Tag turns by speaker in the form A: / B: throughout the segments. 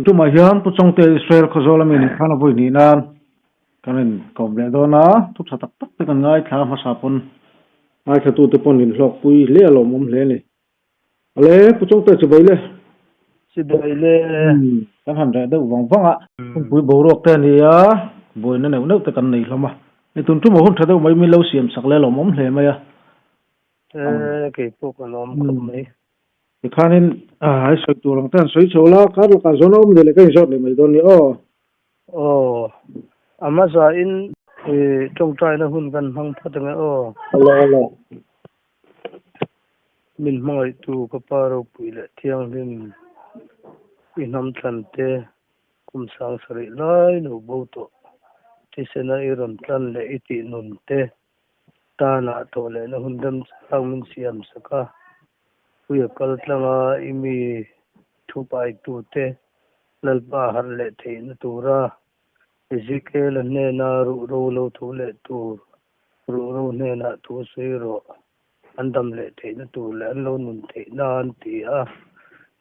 A: tu ma hian pu chong te Israel khazola min khana voi ni na kanin komle do na tu thatak tak te kan ngai thla ma sapon ai thatu te pon in hlok pui le lo mom hle ni ale pu chong te chibai le kan han ra do wang wanga pui bo rok te ni ya boi na ne te kan nei hloma ni tun tu mo hun thado mai mi lo siam sak le lo mom hle ma ya
B: ke po kan om khom mai
A: khanin ai soi tu lang tan soi chola ka zonom de le kai jot le mai don ni
B: ama za in trong trai na hun kan hang phat nga
A: alo
B: min mai tu ka paro pui le thiang lim inam than te kum sang sari lai no bo to ti sena iron tlan le iti nun te ta na to le na hun dam sang min siam saka puya kal tlanga imi thu pai tu te lalpa har le the na tura Ezekiel ne na ro lo thu le tu ro ne na thu se ro andam le the na tu le an lo nun the na an ti a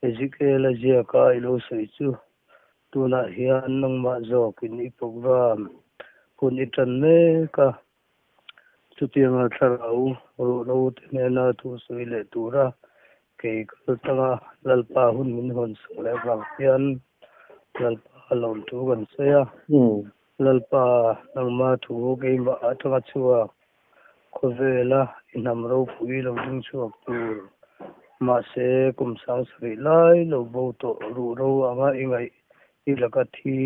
B: Ezekiel zia ka ilo sei chu tu na hian nang ma zo kin i program kun i tan ne ka chu tianga tharau ro ne na thu se le tura ke kal tanga lalpa hun min hon le wang hian lalpa lom tu kan se ya lalpa nang ma thu ke ma atanga chuwa khozela inam ro pui lo ding chuak tu ma se kum sang sri lai lo bo to ro anga ingai ilaka thi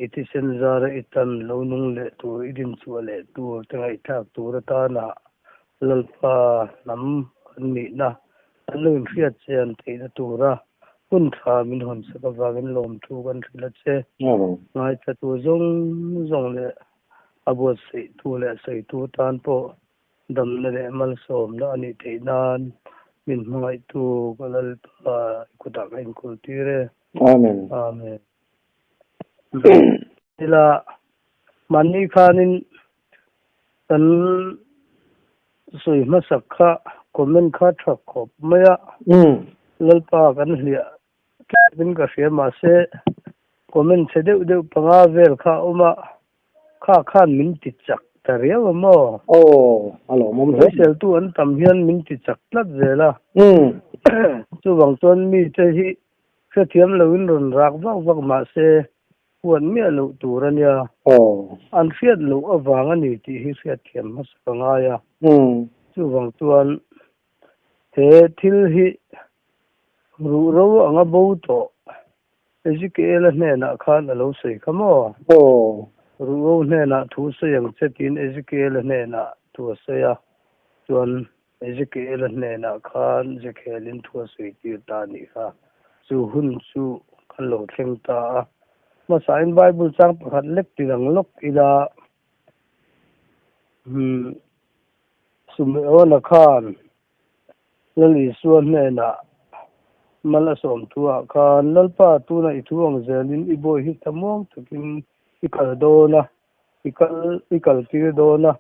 B: itizen zara itan lo nung le tu idin chu le tu tangai thak tu ra ta na lalpa nam ni na anun fiat chen te na tu ra kun tha min hon sa ka wagin lom thu kan thila che ngai cha tu zong le abo sei tu le sei tu tan po dam le mal som na ani te nan min ngai tu kalal pa kuta kain kultire
A: amen
B: ila mani khanin tan soi ma sakha comment kha thak khop maya lalpa kan hlia bin ka hria ma se comment se deu panga vel kha uma khan min ti chak taria mo
A: alo mom
B: le sel tu an tam hian min ti chak tlat zela chu wang ton mi te hi kha thiam loin ron rak wak ma se huan mi lo turania an fiat lo awang ani ti hi fiat thiam mas panga ya chu wang tuan he thil hi ro anga bo to Ezekiel ne na khan lo sei khamo ro ne na thu se yang chetin Ezekiel ne na thu se ya tuan Ezekiel ne na khan Ezekielin thu sei ti ta ni kha chu hun chu khalo thleng ta ma sain Bible chang pakhat lek tilang lok ila sume ona khan lali suan ne na mala som tua khan lalpa tu na ithuang zelin ibo hi tamong takin ikal dona ikal tir dona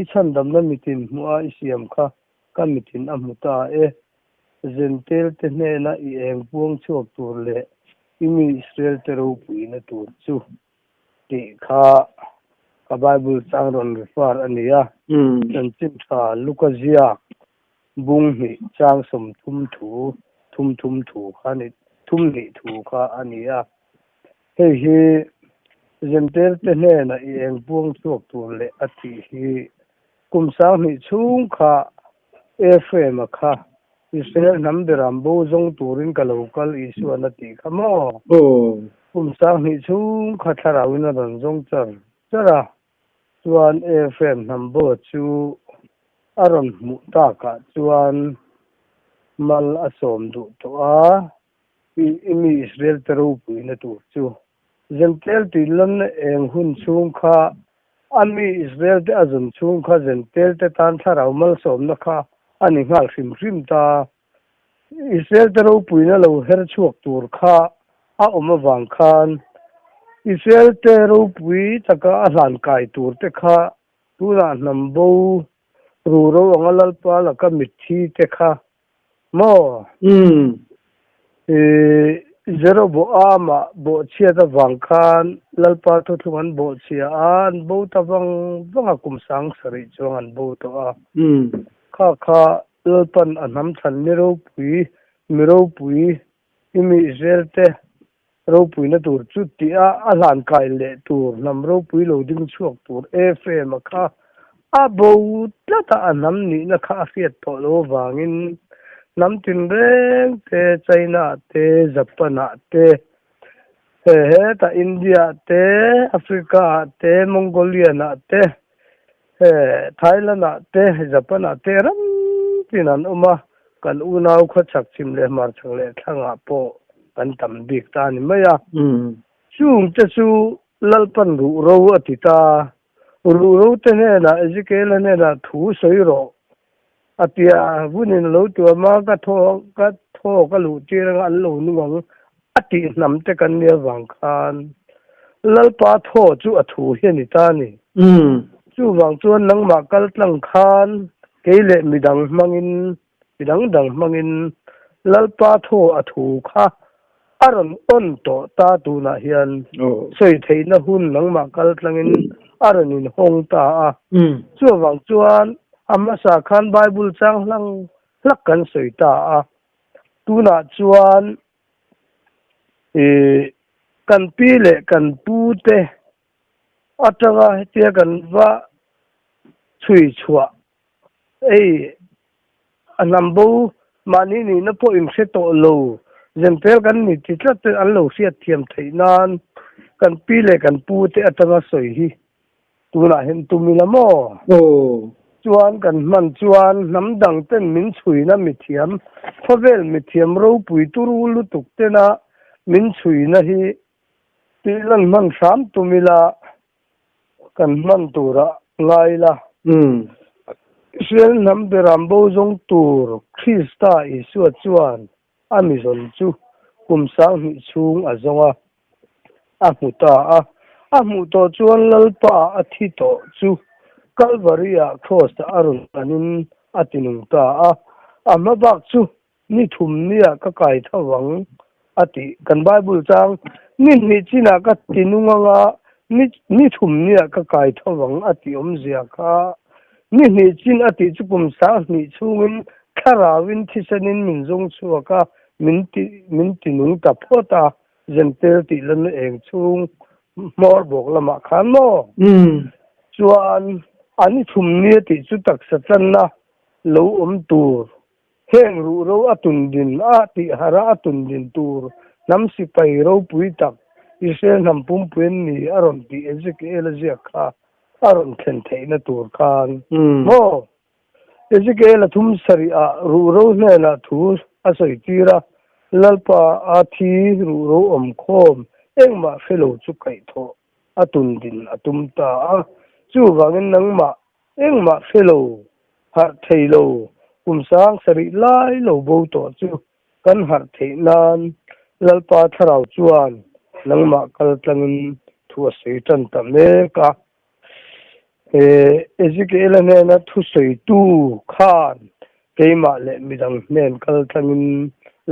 B: i chandam na mitin mua isiam kha ka mitin amuta zentel te ne na i eng puang chuak tur le imi Israel te ro pui na tur chu ti kha ka Bible chang ron refer ania kan chin tha lukazia bung hi chang som thum thu khani thum ni thu kha ania hi zentel te ne na i eng puang chuak tur le ati hi kum sang ni chung kha FM kha Israel nam deram bo zong turin ka local isuana ti khamo kum sang ni chung kha tharawina ron zong chara chuan FM nam bo chu aron mu ta ka chuan mal asom du to a imi Israel tero pui na tu chu zentel ti lon eng hun chung kha ami Israel te azum chung kha zentel te tan tharaw mal som na kha ani ngal rim ta Israel tero pui na lo her chuak tur kha a oma wang khan Israel te ro pui taka hlan kai tur te kha tuna nambo ru ro angalal pa la ka mithi te kha mo zero bo ama bo chia ta wang khan lalpa to thuan bo chia an bo ta wang kum sang sari chuan bo to a kha lalpan anam than ni ro pui imi Israel te ro pui na tur chu ti a hlan kai le tur nam ro pui lo ding chuak tur fm kha a bo ta anam ni na kha fiat to lo wangin nam tin reng te China te Japan te ta India te Africa te Mongolia na te Thailand te Japan te ram tinan uma kan unau kha chak chim le mar chang le thanga po kan tam dik ta ni maya chung te chu lalpan ru ro atita ru ro te ne na ezekiel ne na thu soi ro atia bunin lo tu ma ka tho ka lu ti ra an lo nu wang ati nam te kan ne wang khan lalpa tho chu athu he ni ta ni chu wang chuan nang ma kal tlang khan keile midang dang mangin lalpa tho athu kha aron on to ta tu na hian soi theina hun nang ma kal tlangin aronin hong ta a chu wang chuan amma sa khan bible chang hlang hlak kan soi ta a tu na chuan kan pi le kan pu te atanga te kan va chui chua anambo mani ni na po im se to lo jentel kan ni ti tlat an lo sia thiam theinan kan pi le kan pu te atanga soi hi tuna hen tumila mo chuan kan man chuan namdang ten min chui na mi thiam khovel mi thiam ro pui turu lu tuk te na min chui na hi ti lan man sam tumila kan man tura ngaila Israel nam de rambo zong tur Krista isu chuan amizon chu kum sang ni chung azonga amu to chuan lalpa athi to chu Calvaria cross arun anin atinung ta ama bak chu ni thum nia ka kai thawang ati kan bible chang ni china ka tinunga ni thum nia ka kai thawang ati omzia kha ni chin ati chukum sa ni chungin kharawin thisanin minjong chuaka minti nung ta phota jentel ti lan eng chung mor bok lama khan mo chuan ani thumni ti chu tak sa channa lo tur heng ru ro atun din a ti hara atun din tur nam si pai ro pui tak Israel nam pum puen ni aron ti Ezekiel kha aron thlen theina tur khan mo Ezekiel thum sari a ru ro ne na thu asoi tira lalpa athi ru ro om khom engma felo chu kai tho atun din atum ta chu wangin nangma engma felo har theilo kumsang sari lai lo bo to chu kan har theinan lalpa tharau chuan nangma kal tlangin thu sei tan tamne ka Ezekiel ne na thu sei tu khan keima le midang nen kal tlangin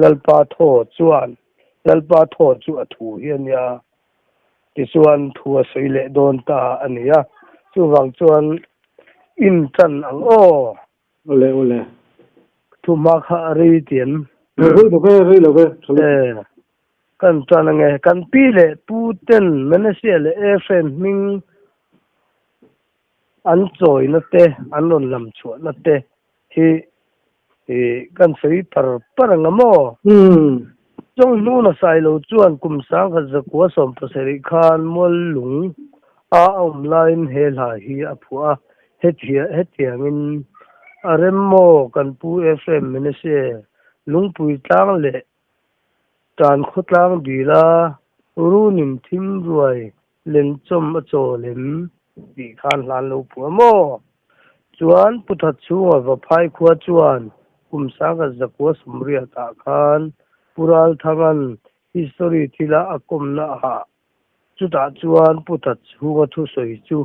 B: lalpa tho chu athu hiania ti chuan thu sei le don ta ania chu wang chuan in chan ang ole thu ma kha ri tian kan chan nge kan pi le pu ten menasia le fn ming an choi na te an lon lam chu na te hi kan sei par ngamo chong nu na sai lo chuan kum sang kha zakwa som pasari khan mol lung a online hela hi aphua hetiangin aremmo kan pu fm menese lungpui tlang le tan khotlang bila runim thim ruai len chom acho lem ti khan hlan lo puamo chuan puthat chunga va phai khuwa chuan kum sang kha zakwa sumria ta khan pural thangan history thila akom na ha chu ta chuan putat hu thu soi chu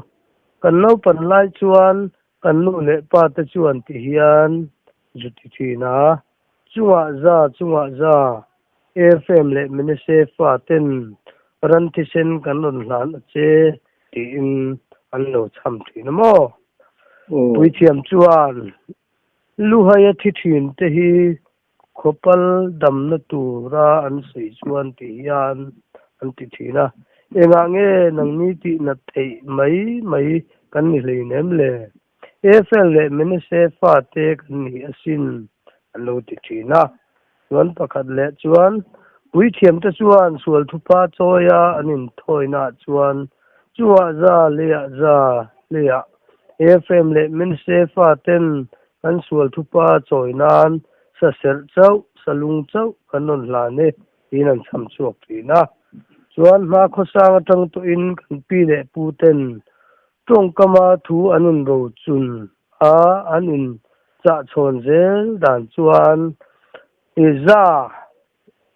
B: kan lo pan lai chuan kan nu le pa te chuan ti hian zuti thina chunga za FM le minise fa ten ran ti sen kan lon hlan che ti in an lo cham thina mo pui thiam chuan lu haya thi thin te hi khopal dam na tu ra an sei chuan ti hian an ti thina enga nge nang ni ti na thei mai kan ni hlei nem le FL le minise fa te kan ni asin an lo ti thina chuan pakhat le chuan pui thiam te chuan sual thupa choya anin thoina chuan chuwa za leya FM le minise fa ten kan sual thupa choinan sa ser chau salung chau kan non la ne inan cham chuak thina chuan ma khosang atang to in kan pi le pu ten tong kama thu anun ro chun anin cha chon zel dan chuan za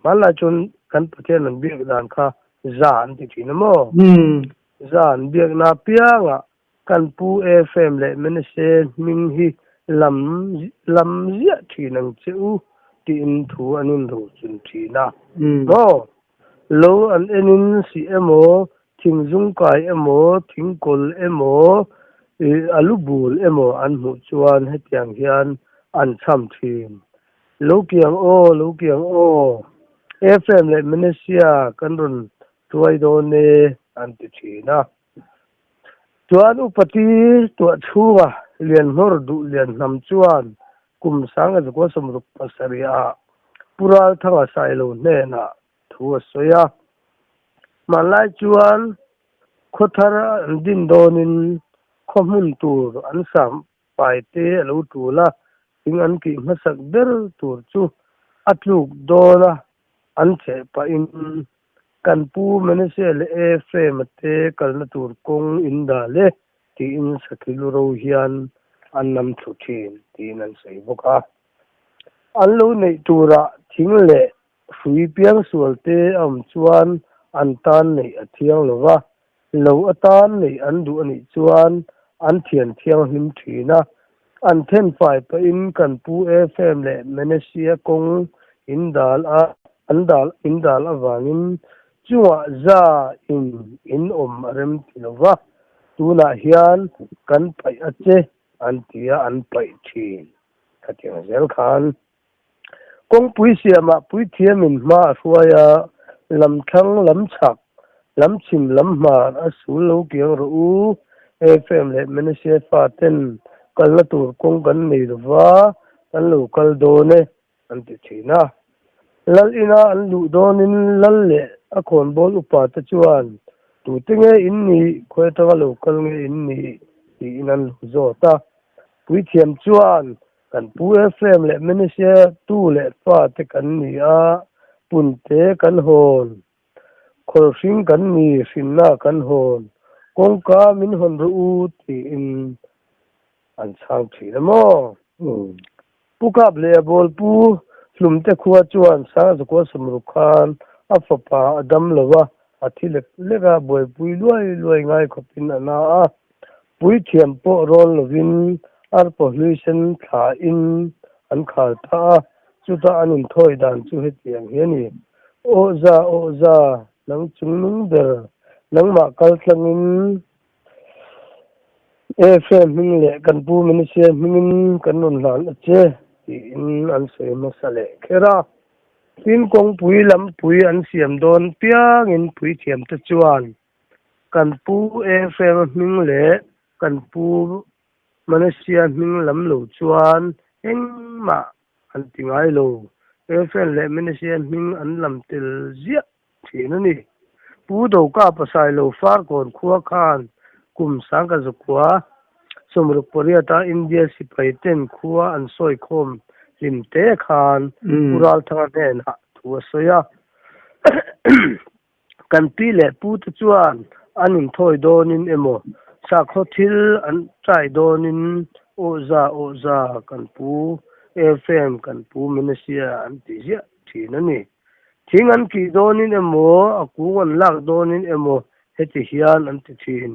B: mala chun kan pathian an biak dan kha za an ti thina mo za an biak na pianga kan pu FM le minise ming hi lam zia thinang cheu ti in thu anin ro chun thina no lo an enin si emo thingjung kai emo thingkol emo alubul emo an mu chuan hetiang hian an cham thin lo kiang o FM le Malaysia kan run tuai do ne an ti thina chuan upati tu chunga lian hor du lian nam chuan kum sanga ko somruk pasaria pural thanga sailo ne na thu soya malai chuan khothara din donin khomun tur an sam pai te lo tula ing an ki masak ber tur chu atluk dola an che pa in kan pu menese le FM te kalna tur kong inda le ti in sakilu ro hian an nam thu thin ti nan sei boka an lo nei tura thing le fui piang sualte am chuan an tan nei athiang lova lo atan nei an du ani chuan an thiang him thina an then fai pa in kan pu FM le Malaysia kong indal awangin chuwa za in rem tilova tuna hian kan pai ache an tia an pai thin katiang zel khan kong pui siama pui thiamin ma ruaya lam thang lam chak lam chim lam ma asul lo kiang ru FM le Malaysia fa ten kalna tur kong kan nei lova kan lo kal do ne an ti thina lal ina an lu donin lal le a khon bol upa ta chuan tu tinge in ni khoi ta lo kal nge in ni ti inan zo ta pui thiam chuan kan pu FM le Malaysia tu le fa te kan ni a pun te kan hon khol sing kan ni sinna kan hon kong ka min hon ru ti in an chang thina mo pukap le bol pu slum te khuwa chuan sa ko samru khan afapa adam lova athile lega boy pui loi ngai khopin ana a pui thiam po rol lovin ar pollution tha in an khal tha chuta anin thoi dan chu hetiang hiani o za nang chungnung der nang ma kal tlangin FM ming le kan pu Malaysia ming kan non lan che in an se masale khera tin kong pui lam pui an siam don piang in pui thiam ta chuan kan pu FM ming le kan pu Malaysia ming lam lo chuan engma an tingai lo FM le Malaysia ming an lam til zia thina ni pu do ka pasai lo far kon khuwa khan kum sanga zukwa somruk poriata India sipaiten khuwa an soi khom limte khan ural thanga nen ha thu soya kan pi le pu tu chuan anin thoi donin emo sa khothil an trai donin oza kan pu FM kan pu Malaysia an ti zia thina ni thing an ki donin emo aku an lak donin emo heti hian an ti thin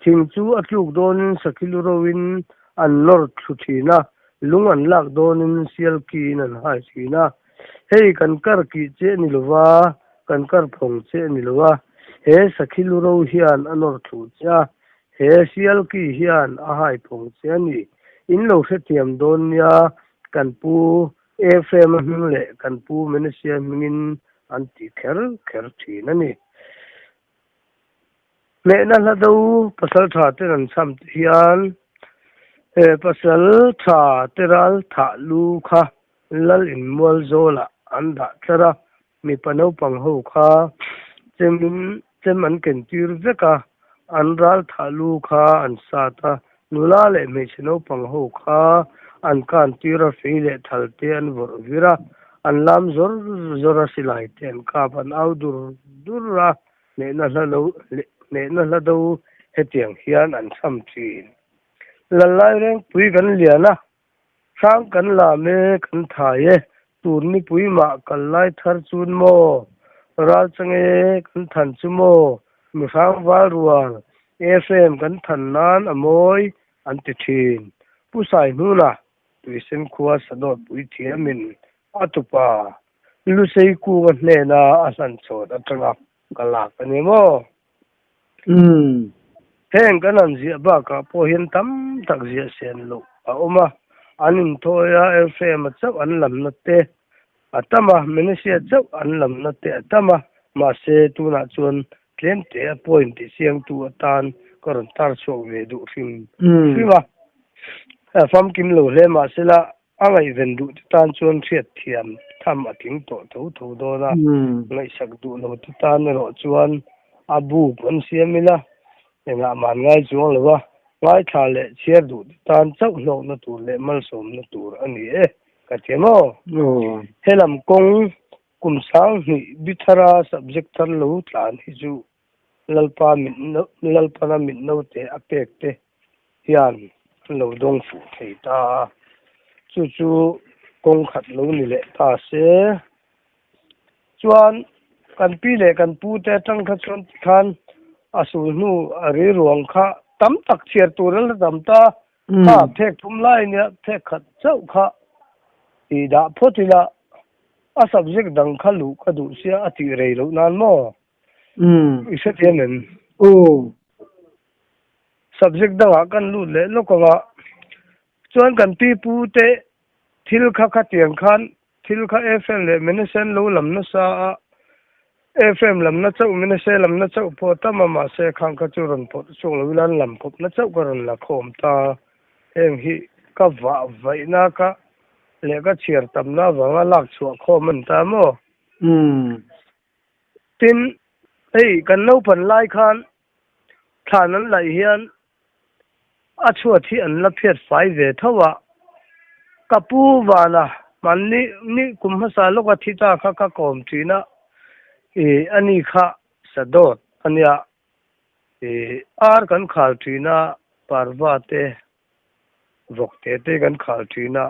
B: thing chu atluk donin sakilurowin an lor thu thina lung an lak donin sial ki nan hai thina hei kan kar ki che ni lova kan kar phong che ni lova he sakhiluro hian anor thu cha he sial ki hian a hai phong che ni in lo se tiam don ya kan pu fm hming le kan pu menesia mingin an ti kher thina ni me na la do pasal tha te ran sam hian pasal tha teral tha lu kha lal in mol zola an da tara mi panau pang ho kha chem an ken tir zeka an ral tha lu kha an sa ta nula le me chino pang ho kha an kan tira fe le thalte an vor vira an lam zor zora silai ten ka ban au durra ne na la do hetiang hian an sam thin lalai reng pui kan liana sang kan la me kan thaye tur ni pui ma kan lai thar chun mo ral change kan than chu mo mi sang wal rual fm kan than nan amoi an ti thin pu sai nu na tuisen khuwa sadot pui thiamin atupa lu sei ku ne na asan chot atanga kalak ani mo heng kanan zia ba ka po hian tam tak zia sen lo a oma anin thoya fm chau an lam na te atama menesia chau an lam na te atama ma se tu na chuan tlem te point ti siang tu atan koron tar chok ve du ring sima fam kim lo le ma sela angai ven du tan chuan thiat thiam tham ating to tho do na ngai sak du lo tan ro chuan abu pon siamila nga man ngai chuang lewa ngai tha le chiar du tan chau lo na tur le mal som na tur ani ka chemo helam kong kum sang ni bithara subject thar lo tlan hi chu lalpa na min no te apek te hian lo dong fu thei ta chu kong khat lo ni le ta se chuan kan pi le kan pu te tang kha chuan khan asul nu ari ruang kha tam tak chiar tural dam ta ha thek thum lai nya thek khat chau kha i da photila a subject dang khalu kadu sia ati rei lo nan mo isa tienen subject dang kan lu le lo ko nga chuan kan pi pu te thil kha tiang khan thil kha fm le menesen lo lam na sa fm lam na chau menese lam na chau po tamama se khang kha chu ron po chu lo lan lam phop na chau karon la khom ta em hi ka vai na ka le ka chiar tam na wanga lak chu khom man ta mo tin ei kan no pan lai khan thanan lai hian a chuat hi an la phet fai ve thawa kapu wana man ni kumha sa lo ka thita kha kom thina ani kha sadot ania ar kan khal thina parwa te vokte te kan khal thina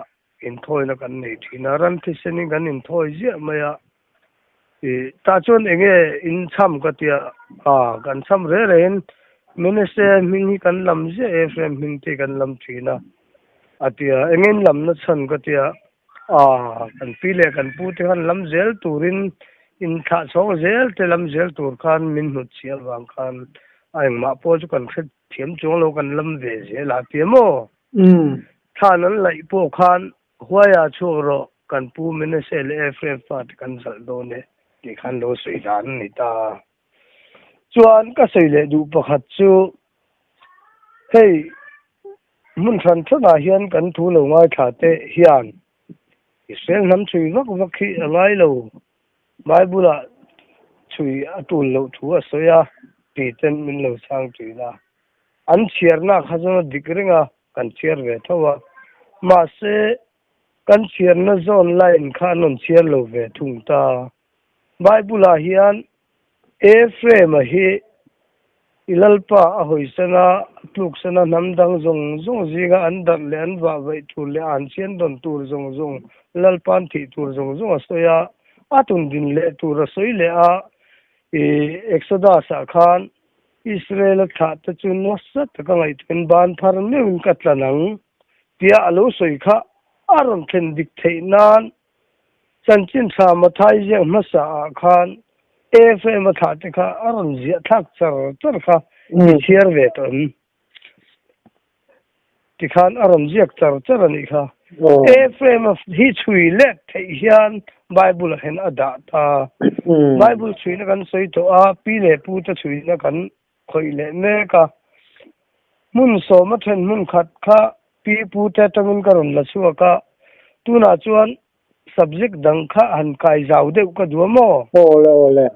B: in thoi na kan nei thina ran thi seni kan in thoi zia maya ta chon enge in cham ka tia kan cham re ren menese mingi kan lam je fm min te kan lam thina atia engen lam na chan ka tia kan pile kan pu te kan lam zel turin in tha chong zel te lam zel tur khan min hut chial wang khan ai ma po chu kan khet thiam chong lo kan lam ve je la tiamo thanan lai po khan huaya choro kan pu menese le fm fat kan sal do ne ti khan lo sui dan ni ta chuan ka sei le du pakhat chu hei mun than thana hian kan thu lo ngai tha te hian isel nam chui vak khi ngai lo Bible chui atul lo thu asoya ti ten min lo sang chui la an chiar na khazana dikringa kan chiar ve thawa ma se kan chiar na zone line kha non chiar lo ve thung ta Bible hian e frame hi ilalpa a hoisana tluk sana namdang zong ziga andar le an wa vai thu le an chen don tur zong lalpan thi tur zong asoya atun din le tur soi le a exodus khan Israel tha ta chu no sa ta ka ngai ten ban phar ne un ka tlanang tia alo soi kha aron thlen dik thei nan chanchin sa ma thai je ma sa khan FM tha te kha aron zia thak char kha chiar ve ton ti khan aron ziak char ani kha FM hi chui le thei hian Bible hen ada ta Bible chui na kan soi to a pi le pu ta chui na kan khoi le me ka mun so ma then mun khat kha pi pu ta tamin karon la chu ka tu na chuan subject dang kha han kai zau de ka du mo
A: ole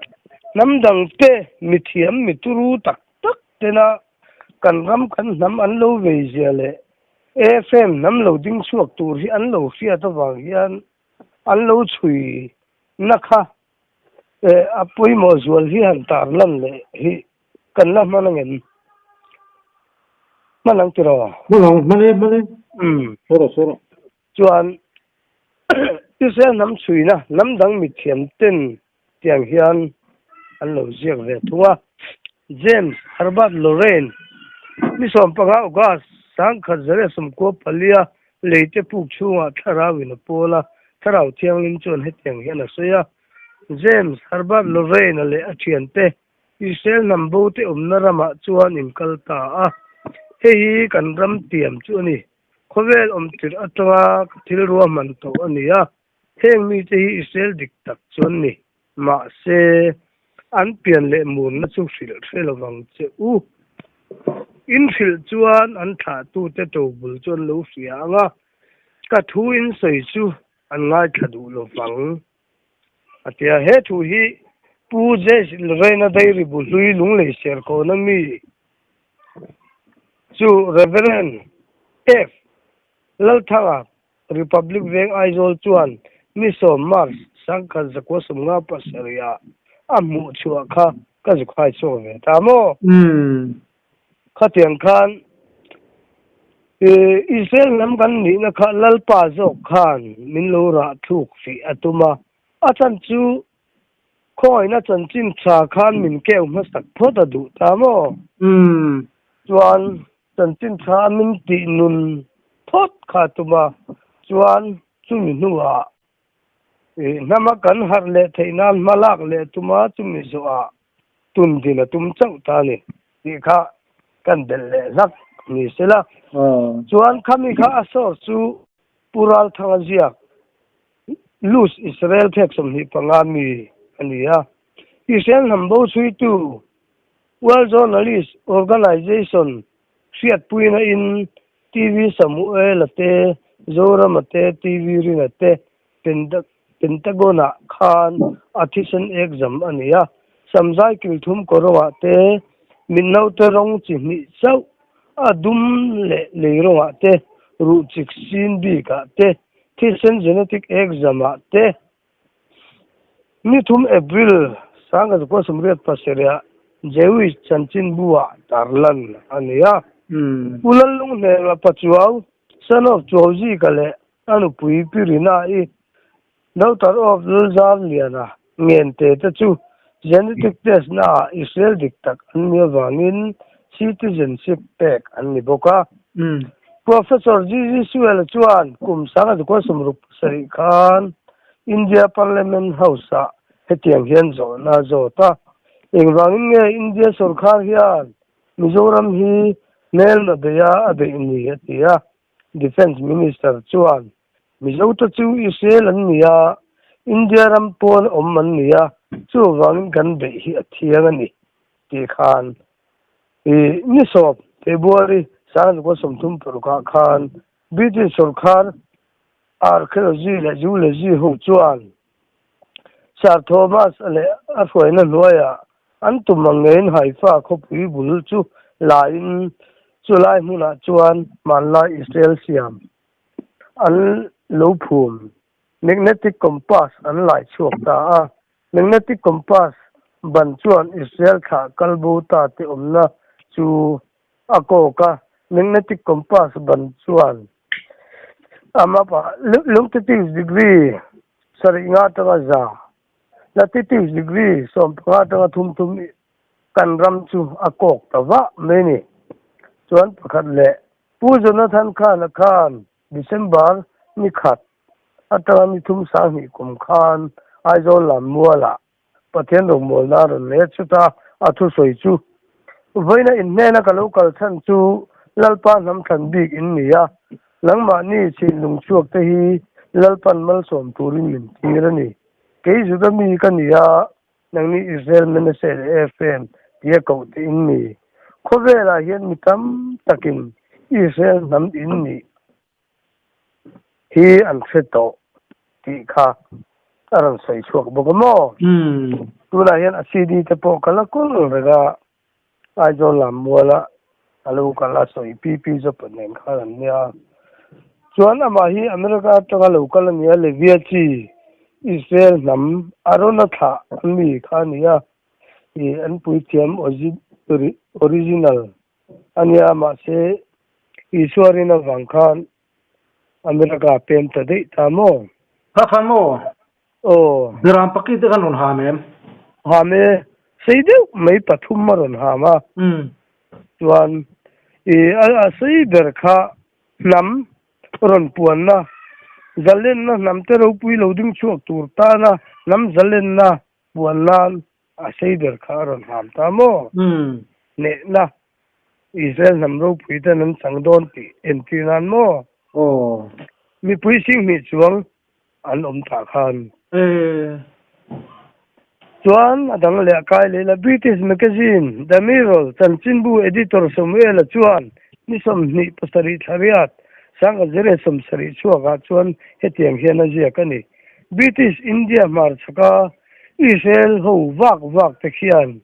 B: nam dang te mi thiam mi turu tak tak te na kan ram kan nam an lo ve zia le FM nam lo ding chuak tur hi an lo fia ta wang hian an lo chui na kha apoi mo zual hi han tar lan le hi kan la manangen manang tiro
A: mane soro
B: chuanise nam chui na nam dang mi thiam ten tiang hian an lo ziak ve thunga James Herbert Lorraine mi som panga uga sang khazare som ko palia leite puk chunga tharawin pola tharau thianglin chon hetiang hian asoya James Herbert Lorraine le athiante Israel nambo te umnarama chuan imkalta a hei kan ram tiam chu ani khovel tir atanga thil ruwa man to ania heng mi te hi Israel dik tak chon ni ma se an pian le mun na chu hril wang che u in hril chuan an tha tu te to bul chon lo hrianga ka thu in soi chu an ngai thadu lo wang atia he thu hi pu je reina dai ri bu lui lung le ser ko na mi chu Reverend F Lalthanga Republic Bank Aizol chuan mi so Mars sangkha zakwa sumnga pasaria amu chua kha ka zu khai cho ve tamo khatiang khan Israel nam kan ni na kha lalpa zo khan min lo ra thuk fi atuma achan chu khoi na chan chin cha khan min keu ma sak phoda du tamo chuan chan chin cha min ti nun phot kha tuma chuan chu min nuwa nama kan har le theinan malak le tuma chumi zo a tun dina tum chau ta ni ti kha kan del le lak ni sela chuan khami kha asor chu pural thanga ziak lose Israel phek som hi pangami ania Israel nambo chui tu World Journalist Organization siat puina in TV Samuel ate Zoramate TV rinate Pentagona khan athisan exam ania samjai kilthum korowa te minno te rong chi ni chau adum le leirong te ru chik sin bi ka te thisen genetic exam te ni thum April sanga ko sumriat paseria jewish chanchin buwa tarlan ania ulalung ne la pachuau son of Joji kale anu pui pirina I Daughter of Lulzarliana, Niente, Tachu, genetic test na Israel diktak, and Wangin, citizenship pack, and Niboka. Professor Gigi Suel Chuan, Kumsanga, the Kosum Sari Khan, India Parliament House, Hetiang Henzo, Nazota, in Wangin, India Surkar Hian, Mizoram Hi, Nel Nadea, the India, Defense Minister Chuan. Mizota chu Israel an nia India rampon man nia chu wang kan be hi athiang ani ti khan ni so February san ko somthum purka khan British Sarkar archaeology la zoology ho chuan Sir Thomas le afroina loya an tumangen haifa kho pui bul chu lain chulai huna chuan manla Israel siam an low pool magnetic compass unlike chokta magnetic compass ban chuan Israel kha kalbu ta te omna chu akoka magnetic compass ban chuan ama pa longitude degree sari nga ta za latitude degree som pa ta thum kan ram chu akok tawa meni chuan pakhat le pu jonathan khan khan december ni khat atara mi thum sang ni kum khan aizol lam muala pathian ro molna ro le chuta athu soi chu voina in ne na ka local than chu lalpa nam than big in niya langma ni chin lung chuak te hi lalpan mal som turin min tirani ke juda mi ka niya nangni israel menase fm ye ko te in ni khobela hian mitam takin israel nam in ni hi an feto ti kha aran sai chuak bogamo tuna hian acd te po kala kul rega aizo lam wala alu kala soi pp zo panen khalan nia chuan ama hi america tanga local nia le viachi israel nam arona tha ami khania e an pui tiam original ania ma se iswarina wangkhan america pem ta dei tamo
A: ha khamo
B: o
A: diram pakit kan on
B: ha me seide mai pathum maron ha ma chuan e a sei ber kha nam ron puan na zalen na nam te ro pui lo ding chuak tur ta na nam zalen na puan na a sei ber kha ron ham ta mo ne na israel nam ro pui ta nan sang don ti en ti nan mo mi pui sing mi chuang an om ta khan chuan adang le kai le la british magazine the mirror chan chinbu editor samuel chuan ni som ni pasari thariat sang azere som sari chuaga chuan hetiang hian a zia kani british india mar chaka israel ho wak te khian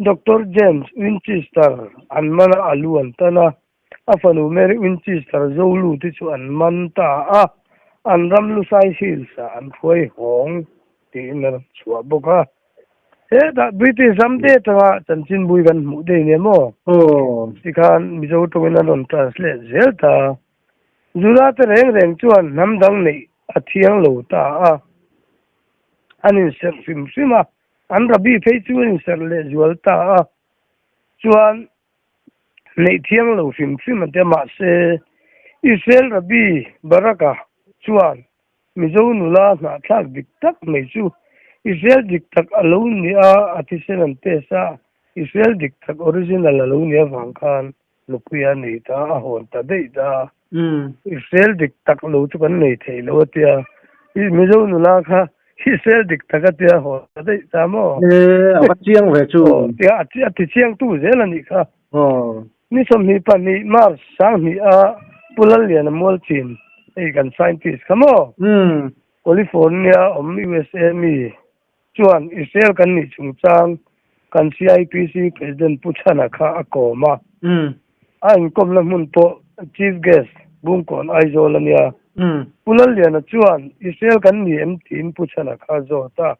B: dr james winchester an mana alu an tana afanu mary winchester zolu ti chu an man ta a an ramlu sai hilsa an khoi hong ti na chua boka da british amde ta chanchin bui gan mu de ne mo sikhan mizo to na non translate zelta zura te reng chuan nam dang nei athiang lo ta a anin ser sim sima an rabi phei chuan ser le zual ta a chuan nei thiang lo sim te ma se israel rabi baraka chuan mizo nula na thak dik tak mai chu israel dik tak alone ni a atisen te sa israel dik tak original alone ni wangkhan lukuya nei ta hon ta dei da israel dik tak lo chu kan nei thei lo tia I mizo nula kha israel dik tak tia hon ta dei ta mo
A: a chiang ve chu
B: tia ati chiang tu zel ani kha ni som ni pa ni mar sang ni a pulal lian mol chin ei kan scientist kamo california usa mi chuan israel kan ni chungchang kan CIPC president puchana kha akoma an komla mun po chief guest bungkon aizolania pulal lian chuan israel kan ni team puchana kha zo ta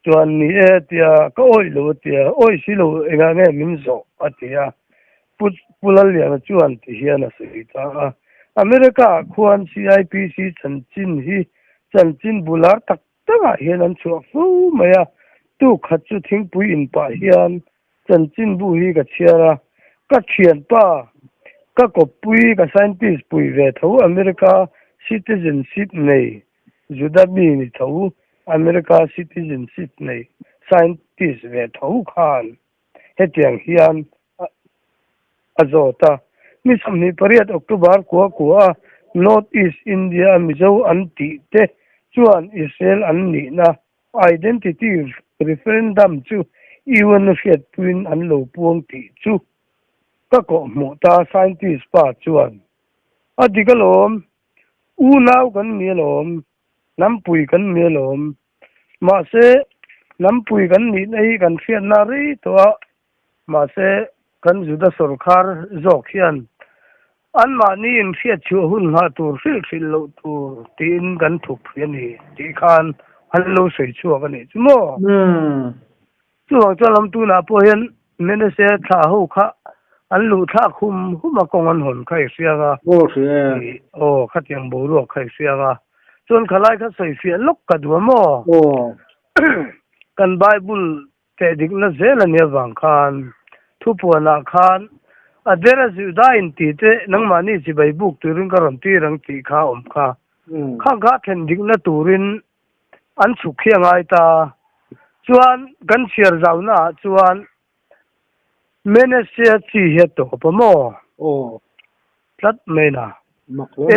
B: chuan ni tia ko oi lo tia oi silo enga nge min zo atia pulal lian chuan ti hian a sei ta america khuan CIPC chanchin bular tak taka hian an chuak fu maya tu khat chu thingpui in pa hian chanchin bu hi ka chiara ka thian pa ka kopui ka scientist pui ve tho america citizenship nei judabi ni tho america citizenship nei scientist ve tho khan hetiang hian azota mi samni pariat october ko north east india mizo anti te chuan israel an ni na identity referendum chu iwan fiat twin an lo puang ti chu ka ko mo ta scientist pa chuan adigalom u naw kan mielom nampui kan mielom ma se nampui kan ni nei kan fiat na ri to ma se kan juda sarkar zokhian an ma ni in fiat chu hun ha tur fil lo tur tin kan thuk yani ti khan an lo sei chu ka ni mo chu chalam tu na po hian mene se tha ho kha an lu tha huma kong an hon khai siaga khatiang bo ro khai siaga chon khalai kha sei fiat lok ka du mo kan bible te dik na zela ne wang khan thu pu na khan adera zu da in ti te nang mani chi bai buk turin ka ron ti rang ti kha om kha khang kha then dik na turin an chu khia ngai ta chuan gan siar zau na chuan menesia chi he to pa mo tlat me na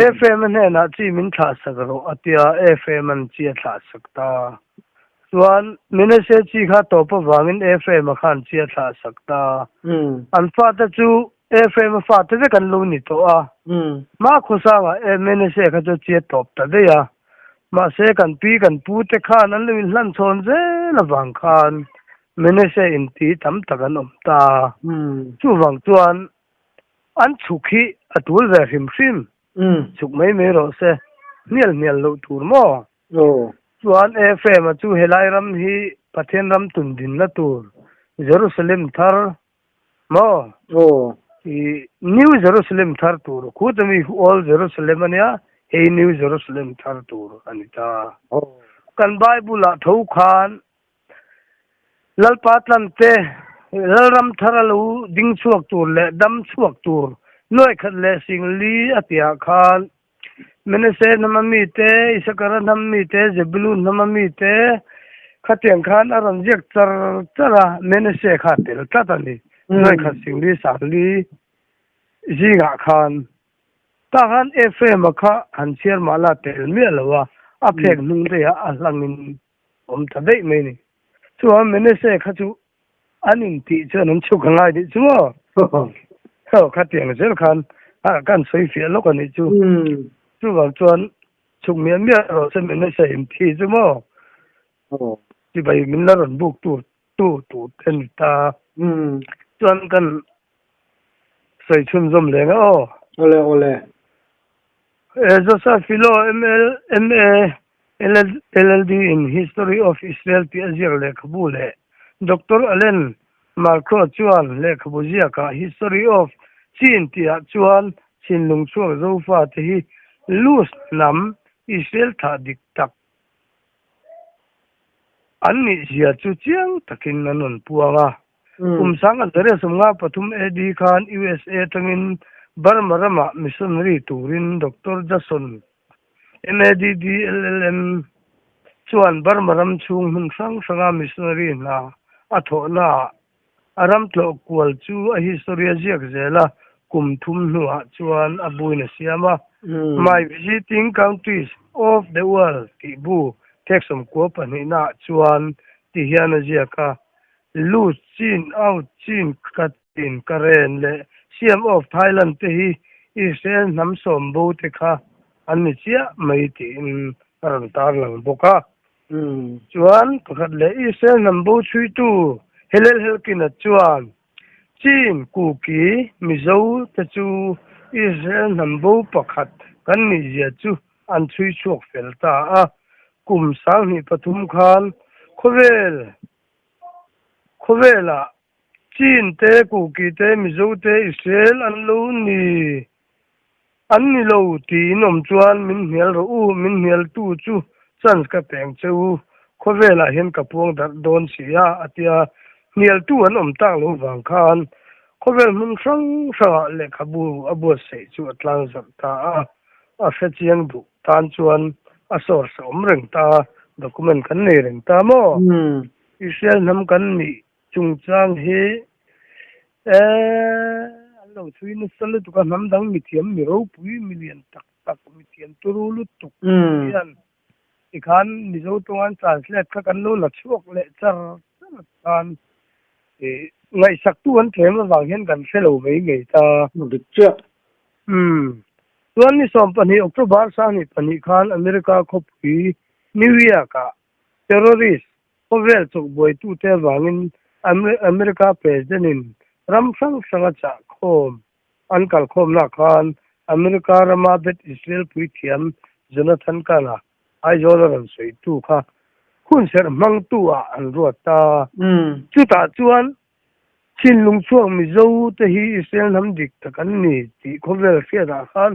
B: FM ne na chi min tha sagro atia FM an chi tha sakta chuan menesia chi kha to pa wangin FM khan chi tha sakta an fa ta chu FM fa ta kan lu ni to a ma khusa ga menesia kha chu chi top ta de ya ma se kan pi kan pu te khan an lu hlan chon je la wang khan menesia in ti tam takan om ta chu wang chuan an chukhi atul ve him chuk mai me ro se nial lo tur mo chuan FM chu helai ram hi pathen ram tun din la tur Jerusalem thar mo i New Jerusalem thar tur khutami all Jerusalem ania hey New Jerusalem thar tur anita kan Bible la tho khan lal patlam te lal ram tharalu ding chuak tur le dam chuak tur noi khat le singli atia khan menese namami te isakara nammi te zebulun namami te khateng khan aram jek chara menese khatel tatani noi khat singli sangli jinga khan ta han FM kha hanchiar mala tel mi alawa aphek nung de a langin om thadei me ni chu menese kha chu anin ti chanan chu khangai di chu ho khateng zel khan a kan soi fi lo kan ni chu chu wang chuan chuk mian mia ro se menese im thi chu mo ti bai min la ron buk tu ten ta chuan kan soi chum zom le nga ole Joseph Philo MA LLD in History of Israel Piazir le Kabule Dr. Allen Marco Chuan le Kabuzia ka History of Chin Tia Chuan Chin Lung Chuan Zofa Tehi Luz Nam Israel Tha Dik Tak Anni Zia Chu Chiang Takin Nanon Puanga Sang Adare Sumga Patum Edi Khan USA Tangin Barmarama Missionary Turin Dr. Jason MADD LLM Chuan Barmaram Chung Hun Sanga Missionary na Atho na Aram Tlo Kual Chu a Historia Ziak Zela Kum Thum Nuha Chuan Abuina Siama My Visiting Countries of the World Tibu Texam Kopani na Chuan Tihiana Ziaka Lu Chin Out Chin Katin Karen le CM of Thailand tehi Israel namsom bo te kha anni chia mai ti in ran tar lang boka chuan pakhat le Israel nambo chui tu helel kin chuan chin ku ki mizo te chu Israel nambo pakhat kan ni zia chu an chui chuak fel ta a kum sang ni pathum khan khowela Chin te ku ki te mizo te Israel an lo ti nom chuan min hial ro min hial tu chu chans ka peng chu khowela hen ka puang dar don sia atia hial tu an om tang lo wang khan khovel mun sang le khabu abu se chu atlang zak ta a fe chiang du tan chuan a sor som reng ta document kan nei reng ta mo Israel nam kan ni chung chang he allo chui na sal tu ka nam dang mi thiam mi ro pui million tak mi thiam turu lu tuk yan ikhan mi zo tongan translate ka kan lo la chuak le char tan ngai sak tu an them wang hian kan felo mai ngei ta dik cha tuan ni som pani October sa ni pani khan America khopui New Year ka terrorist kovel chok boy tu te wangin America president in ram sanga cha khom ankal khom na khan America rama bet Israel pui thiam Jonathan kana ai joran sei tu kha khun ser mang tu a an ruata chu ta chuan chin lung chuang mi zo te hi Israel nam dik takan ni ti khovel fia da khan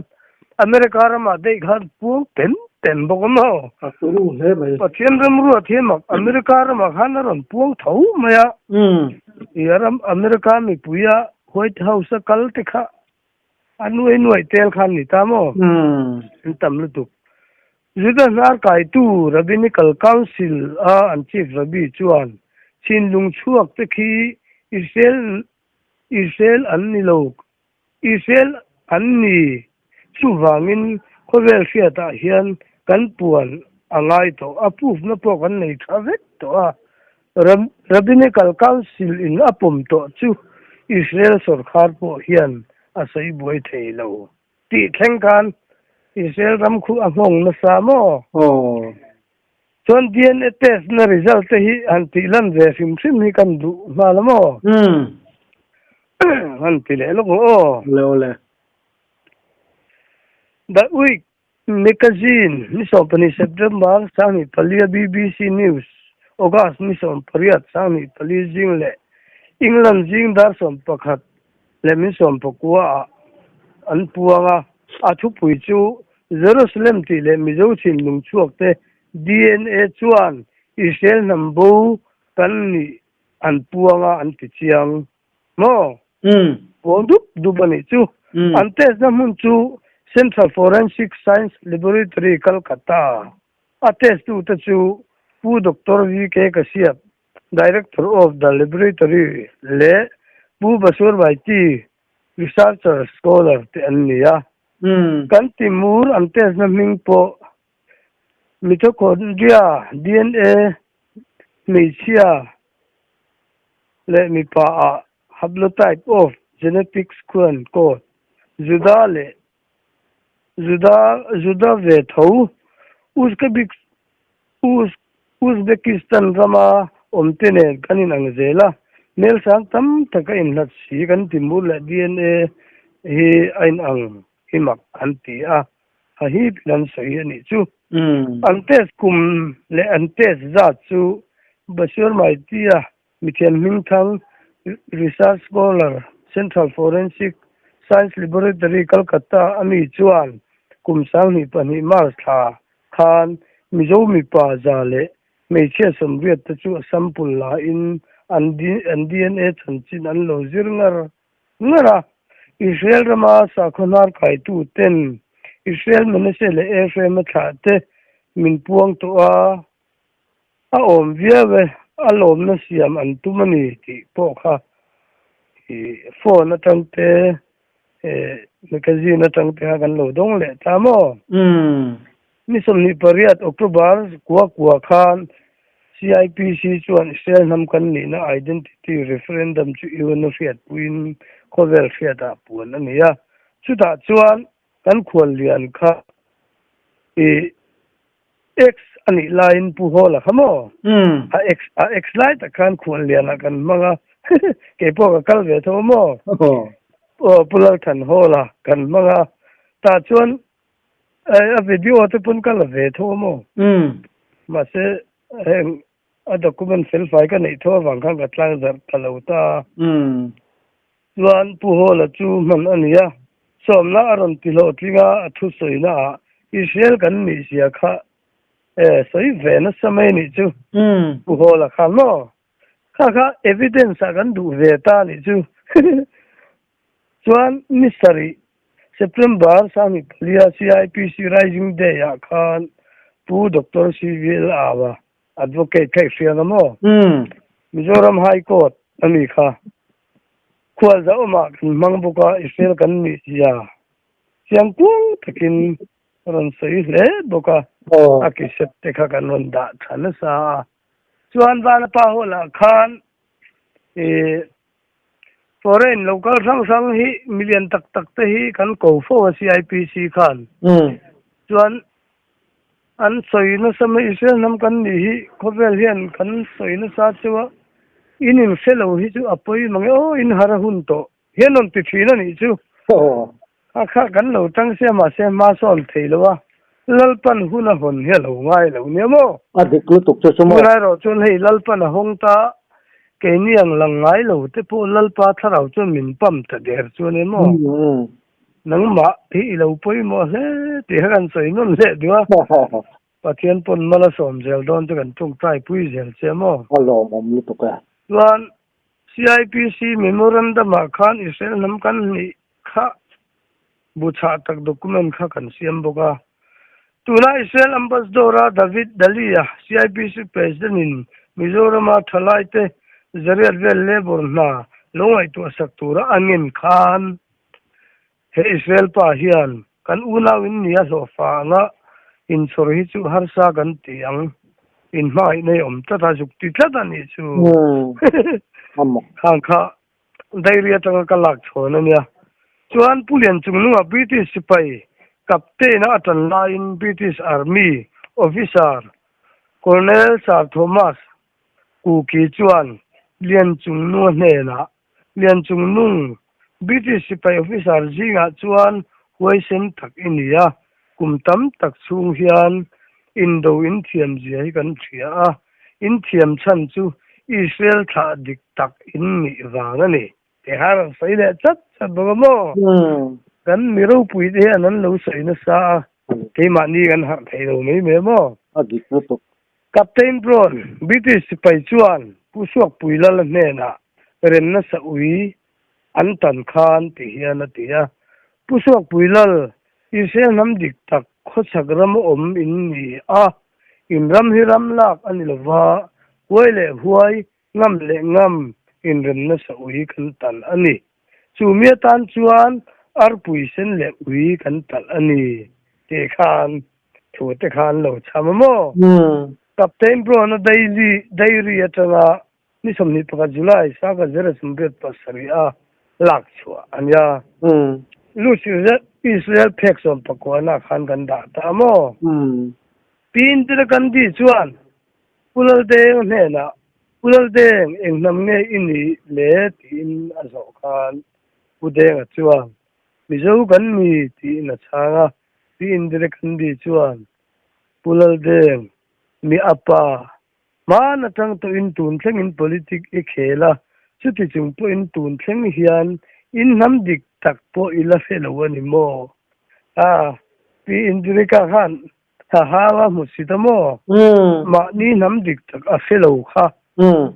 B: America rama dei khan puang pen tem bok mo
A: absolu he mai
B: pathian ram ru athian mak America ram khan ron puang thau maya yaram America mi puya White House kal te kha anuai tel khan ni ta mo tam lu tu juda nar kai tu rabbinical council an chief rabbi chuan chin lung chuak te khi Israel an ni lo Israel an ni chuwangin khovel fiata hian kan puan angai to approve na po kan nei thavet to a rabbinical council in apum to chu Israel sarkar po hian asai boi thei lo ti thlengkan Israel ram khu ahong na sa mo chon DNA test na result hi an ti lan ve sim hi kan du malamo han ti le lo
A: le
B: that week magazine miso pani September sami palia BBC News August miso pariat sami pali jingle England jing dar som pakhat le misom pakwa an puanga athu pui chu Jerusalem ti le mizo chin lung chuak te DNA chuan Israel nambo kan ni an puanga an ti chiang mo du bani chu an test na mun chu Central Forensic Science Laboratory Calcutta a test tu ta chu pu Dr. V.K. Kashyap Director of the laboratory le pu basur baiti researcher scholar te anniya kan timur an test na ming po mitochondria DNA meisia le mi pa haplotype of genetic sequence code juda ve thau Uzbekistan rama omtene kanin ang zela mel sang tam taka in lat si kan timur le DNA hi ain ang himak anti a hi plan sai ani chu antes kum le antes za chu basur mai tia mithian ming thang research scholar Central Forensic Science Laboratory Calcutta ami chuan kum sang ni pani mar tha khan mizo mi pa za le mei che som riat ta chu sample la in an DNA chanchin an lo zir ngara Israel rama sa khonar kai tu ten Israel manase le FM tha te min puang to a om viave alom na siam an tumani ti po kha phone atang te magazine atang te kan lo dong le tamo ni som ni pariat October kwa khan CIPC chuan Israel nam kan ni na identity referendum chu iwan fiat win khovel fiata puan ania chuta chuan kan khwal lian kha X ani line pu hola khamo a X line ta kan khwal lian kan manga ke po ka kal ve tho mo pulal than hola kan manga ta chuan a video te pun kal ve tho mo ma se a document file fai ka nei tho wang khang ka tlang zar talauta chuan pu hola chu man ania somna aron tilo tlinga athu soina Israel kan ni sia kha soi ve na samai ni chu pu hola khan mo kha evidence kan du ve ta ni chu chuan mystery September sami palia CIPC Rising Day ya khan pu Dr. Civil awa advocate kai fiana mo Mizoram High Court ami kha khwal za oma mangbuka Israel kan ni ya siang tung takin ron sei le boka akisep te kha kan ron da thana sa chuan bana pa hola khan foreign local sang hi million tak te hi kan ko fo CIPC khan chuan an soina sama Israel nam kan ni hi khovel hian kan soina sa chuwa inin fellow hi chu apoi mange in harahun to hianon ti thina ni chu kha kan lo tang se ma son theilowa lalpan huna hon helo ngai lo nemo
A: adiklu tuk chu mo
B: ngai ro chun hei lalpan hongta ke niang lang ngai lo te po lalpa tharau chu min pam ta der chu nemo nang ma thi lo poi mo he ti han sei non le dua pathian pon mala som zel don te kan tung trai pui zel chemo
A: alo mom lu to ka
B: wan CIPC memorandum khan Israel nam kan ni kha bucha tak document kha kan siam boka tuna Israel ambassador David Dalia CIPC president in Mizoram thalaite zariat vel lebor na longai tu saktura angin khan he Israel pa hian kan una win nia so fa nga in sorhi chu harsa kan tiang in mai nei om ta ta juk ti tla ni chu
A: amo
B: khang kha dairia tang ka lak chhona nia chuan pulian chungnu British sipai captain atan line British army officer Colonel Sir Thomas Kuki chuan lian chungnu hena lian chungnung British sipai officer zinga chuan huaisen thak inia kumtam tak chung hian indo in thiam zia kan thia a in thiam chan chu Israel tha dik tak in ni wanga ni te har sai le chat chat bogamo kan miro pui de anan lo sai na sa ke mani kan har thei lo mai me mo
A: adik to
B: Captain Brown British sipai chuan pusuak puilal hmena ren na sa ui an tan khan ti hian atia pusuak puilal Israel nam dik tak khochakram om in ni a in ram hi ram lak ani lova huai huai ngam le ngam in ren na sa ui kan tan ani chumia tan chuan arpui sen le ui kan tal ani te khan thu te khan lo chamamo Captain Brown daily atanga ni somni paka July saka zera sumbet pasaria lak chua anya Lucy Israel pek som pakwana khan ganda tamo pin tira kandi chuan pulal deng hena pulal deng engnam nge ini le tin azo khan pudeng chuan mizo kan mi ti na changa pin tira kandi chuan pulal deng mi apa mana tang to in tun thleng in politic e khela chuti chung po in tun thleng hian in nam dik tak po ila felo ani mo pi indrika khan hawa musitamo ma ni nam dik tak a felo kha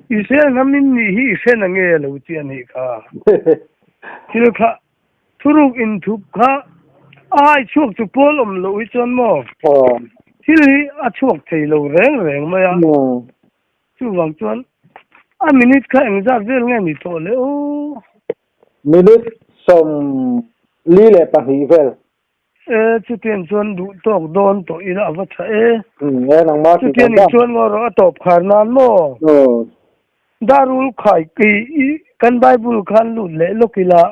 B: ise nam ni hi fena nge lo ti ani kha thil kha thuruk in thup kha ai chuak chu polom lo I chon mo thil hi a chuak thei lo reng maya chu wang chuan a minute kha engza vel nge ni to le o
A: minute som li le pa hi vel
B: chu tian chuan du tok don to ila wa tha
A: nang ma
B: chu tian ni chuan ngor a top khar nan mo darul khai ki kan bible khan lu le lokila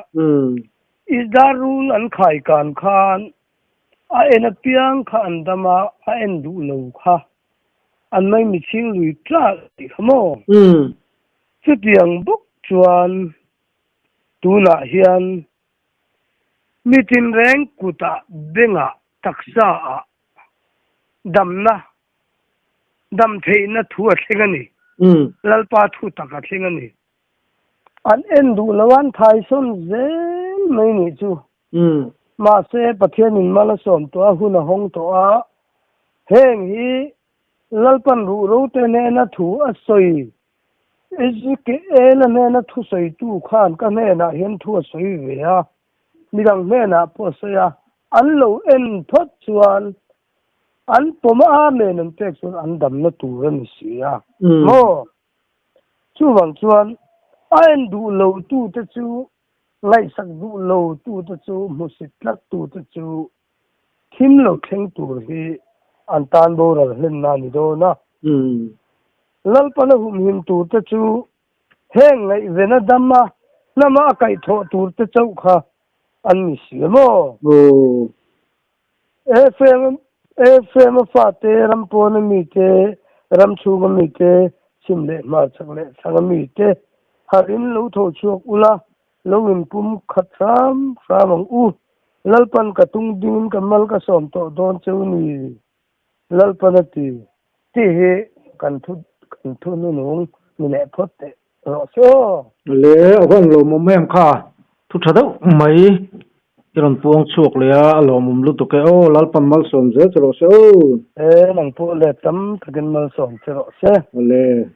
B: is darul an khai kan khan a ena piang khan dama a en du lo kha an mai mi ching lui tla ti khamo chu tiang buk chuan tuna hian mitin reng kuta benga taksa a damna dam theina thu a thlengani lalpa thu taka thlengani an endu lawan thai som zen mai ni chu ma se pathian in mala som to a huna hong to a heng hi lalpan ru ro te ne na thu a soi ezike ela ne na thu soi tu khan ka ne na hian thu a soi ve a midang ne na po soya an lo en thot chuan an poma me nan tek chuan an dam na tu ran sia mo chu wang chuan an du lo tu te chu lai sak du lo tu te chu musit lak tu te chu thim lo thleng tur hi an tan bo ra hlen na ni do na lal pana hum him tur te chu heng ngai vena damma nama kai tho tur te chau kha an mi siamo FM fate rampon mi te ramchu mi te simle ma chakle sang mi te harin lo tho chuak ula lo in pum khatham samang u lalpan ka tung ding kamal ka som to don chuni lalpan ti he kan thu nu nung mi le phote ro so
A: le hong lo mo mem kha thu thado mai iron puang chuak le a alom lu to ke o lalpan mal som je chro se o
B: nang pu le tam takin mal som chero se
A: ole